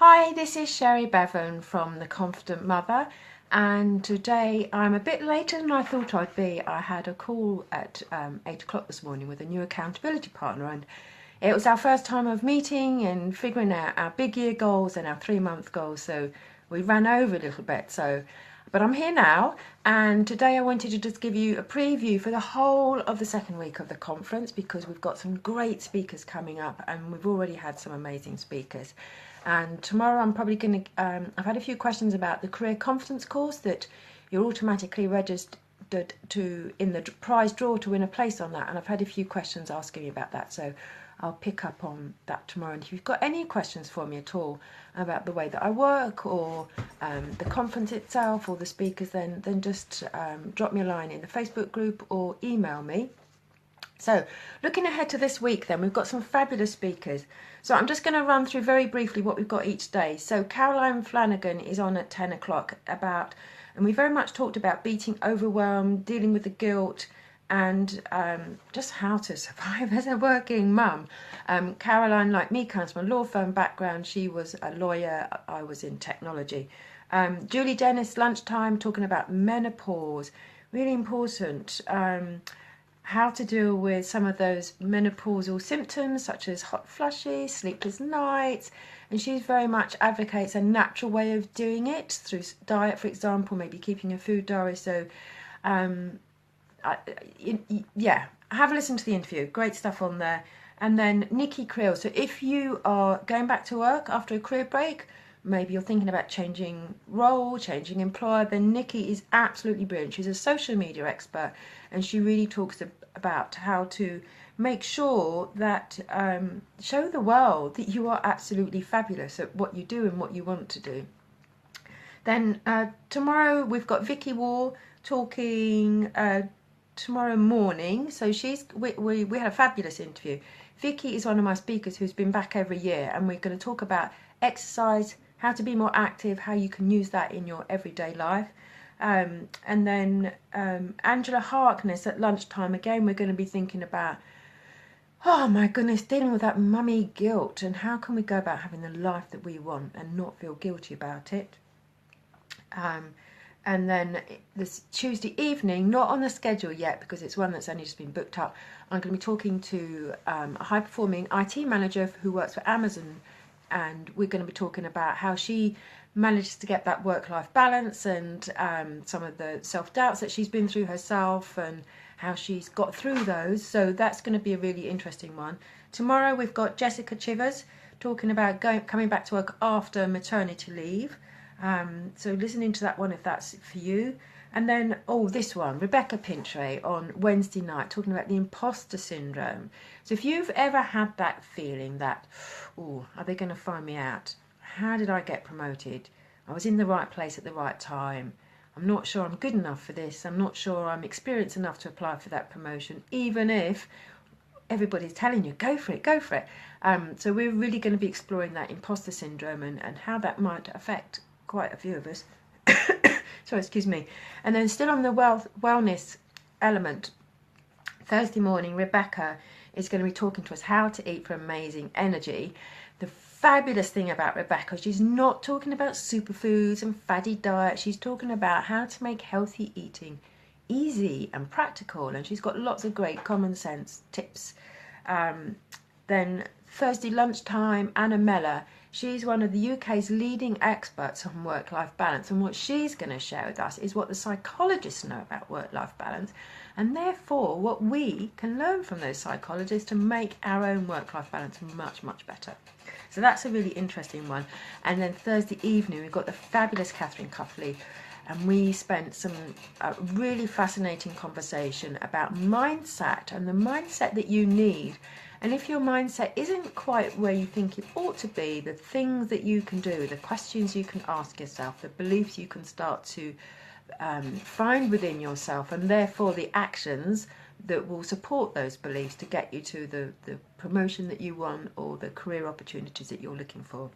Hi, this is Sherry Bevan from The Confident Mother, and today I'm a bit later than I thought I'd be. I had a call at 8 o'clock this morning with a new accountability partner, and it was our first time of meeting and figuring out our big year goals and our 3-month goals, so we ran over a little bit. But I'm here now, and today I wanted to just give you a preview for the whole of the second week of the conference, because we've got some great speakers coming up and we've already had some amazing speakers. And tomorrow I'm probably going to, I've had a few questions about the career confidence course that you're automatically registered to in the prize draw to win a place on that, and I've had a few questions asking me about that, so I'll pick up on that tomorrow. And if you've got any questions for me at all about the way that I work, or the conference itself, or the speakers, then just drop me a line in the Facebook group or email me. So looking ahead to this week then, we've got some fabulous speakers. So I'm just going to run through very briefly what we've got each day. So Caroline Flanagan is on at 10 o'clock and we very much talked about beating overwhelm, dealing with the guilt, and just how to survive as a working mum. Caroline, like me, comes from a law firm background. She was a lawyer, I was in technology. Julie Dennis, lunchtime, talking about menopause, really important. How to deal with some of those menopausal symptoms such as hot flushes, sleepless nights, and she very much advocates a natural way of doing it through diet, for example, maybe keeping a food diary. So yeah, have a listen to the interview, great stuff on there. And then Nikki Creel, so if you are going back to work after a career break, maybe you're thinking about changing role, changing employer, then Nikki is absolutely brilliant. She's a social media expert, and she really talks about how to make sure that show the world that you are absolutely fabulous at what you do and what you want to do. Then tomorrow we've got Vicky Wall talking tomorrow morning. So we had a fabulous interview. Vicky is one of my speakers who's been back every year, and we're going to talk about exercise, how to be more active, how you can use that in your everyday life. And then Angela Harkness at lunchtime, again, we're going to be thinking about, oh my goodness, dealing with that mummy guilt, and how can we go about having the life that we want and not feel guilty about it. And then this Tuesday evening, not on the schedule yet because it's one that's only just been booked up, I'm going to be talking to a high-performing IT manager who works for Amazon, and we're going to be talking about how she manages to get that work-life balance, and some of the self-doubts that she's been through herself and how she's got through those. So that's going to be a really interesting one. Tomorrow we've got Jessica Chivers talking about coming back to work after maternity leave. So listening to that one if that's for you. And then, this one, Rebecca Pintray on Wednesday night, talking about the imposter syndrome. So if you've ever had that feeling that, are they going to find me out? How did I get promoted? I was in the right place at the right time. I'm not sure I'm good enough for this. I'm not sure I'm experienced enough to apply for that promotion, even if everybody's telling you, go for it, go for it. So we're really going to be exploring that imposter syndrome and how that might affect quite a few of us. Sorry, excuse me. And then still on the wellness element, Thursday morning, Rebecca is going to be talking to us how to eat for amazing energy. The fabulous thing about Rebecca, she's not talking about superfoods and fatty diets. She's talking about how to make healthy eating easy and practical, and she's got lots of great common sense tips. Then Thursday lunchtime, Anna Meller. She's one of the UK's leading experts on work-life balance, and what she's going to share with us is what the psychologists know about work-life balance, and therefore what we can learn from those psychologists to make our own work-life balance much, much better. So that's a really interesting one. And then Thursday evening, we've got the fabulous Catherine Cuffley, and we spent some really fascinating conversation about mindset and the mindset that you need. And if your mindset isn't quite where you think it ought to be, the things that you can do, the questions you can ask yourself, the beliefs you can start to find within yourself, and therefore the actions that will support those beliefs to get you to the promotion that you want or the career opportunities that you're looking for.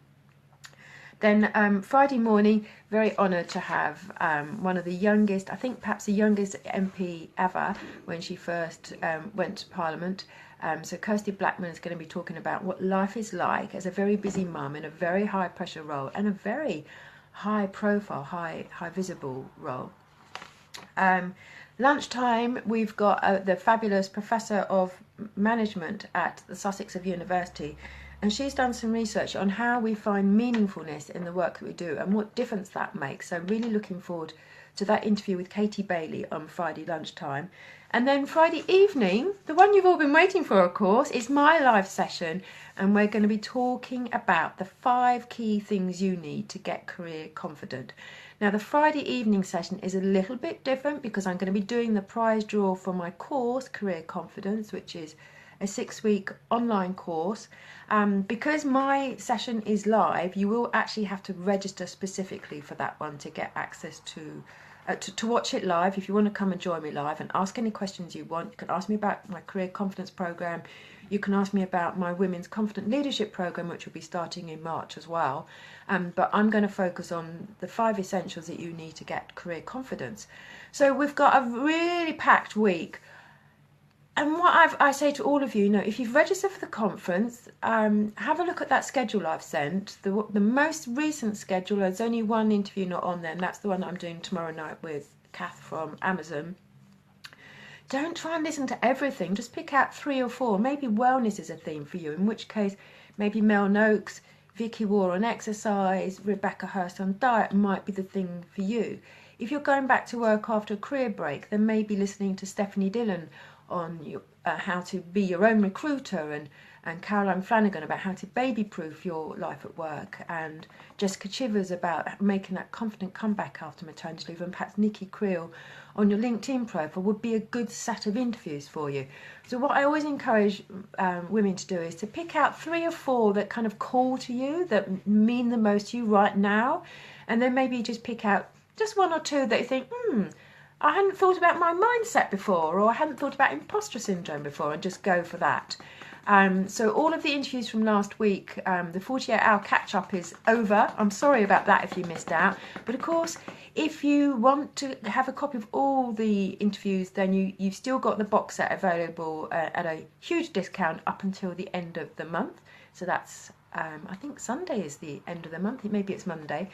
Then Friday morning, very honoured to have one of the youngest, I think perhaps the youngest MP ever when she first went to Parliament. So Kirsty Blackman is going to be talking about what life is like as a very busy mum in a very high pressure role and a very high profile, high visible role. Lunchtime, we've got the fabulous Professor of Management at the Sussex University, and she's done some research on how we find meaningfulness in the work that we do and what difference that makes. So really looking forward to that interview with Katie Bailey on Friday lunchtime. And then Friday evening, the one you've all been waiting for, of course, is my live session, and we're going to be talking about the 5 key things you need to get career confident. Now, the Friday evening session is a little bit different because I'm going to be doing the prize draw for my course, Career Confidence, which is a 6-week online course. Because my session is live, you will actually have to register specifically for that one to get access to watch it live. If you want to come and join me live and ask any questions you want, you can ask me about my Career Confidence Programme. You can ask me about my Women's Confident Leadership Programme, which will be starting in March as well. But I'm going to focus on the 5 essentials that you need to get career confidence. So we've got a really packed week. And what I say to all of you, if you've registered for the conference, have a look at that schedule I've sent. The most recent schedule, there's only one interview not on there, and that's the one that I'm doing tomorrow night with Kath from Amazon. Don't try and listen to everything. Just pick out 3 or 4. Maybe wellness is a theme for you, in which case maybe Mel Noakes, Vicky Waugh on exercise, Rebecca Hurst on diet might be the thing for you. If you're going back to work after a career break, then maybe listening to Stephanie Dillon on how to be your own recruiter, and Caroline Flanagan about how to baby-proof your life at work, and Jessica Chivers about making that confident comeback after maternity leave, and perhaps Nikki Creel on your LinkedIn profile would be a good set of interviews for you. So what I always encourage women to do is to pick out 3 or 4 that kind of call to you, that mean the most to you right now, and then maybe just pick out just 1 or 2 that you think, I hadn't thought about my mindset before, or I hadn't thought about imposter syndrome before, and just go for that. So all of the interviews from last week, the 48-hour catch-up is over. I'm sorry about that if you missed out. But of course, if you want to have a copy of all the interviews, then you've still got the box set available at a huge discount up until the end of the month. So that's, I think Sunday is the end of the month. Maybe it's Monday.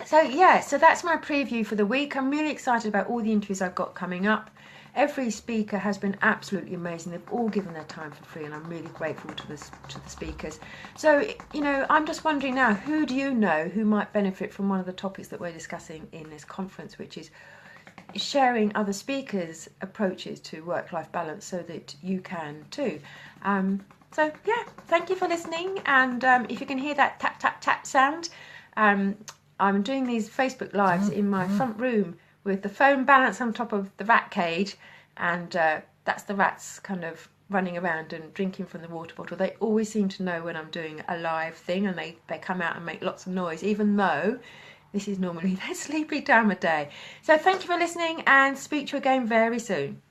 So that's my preview for the week. I'm really excited about all the interviews I've got coming up. Every speaker has been absolutely amazing. They've all given their time for free, and I'm really grateful to the speakers. So, I'm just wondering now, who do you know who might benefit from one of the topics that we're discussing in this conference, which is sharing other speakers' approaches to work-life balance so that you can too. Thank you for listening. And if you can hear that tap, tap, tap sound, I'm doing these Facebook Lives in my front room with the phone balanced on top of the rat cage, and that's the rats kind of running around and drinking from the water bottle. They always seem to know when I'm doing a live thing, and they come out and make lots of noise, even though this is normally their sleepy time of day. So thank you for listening, and speak to you again very soon.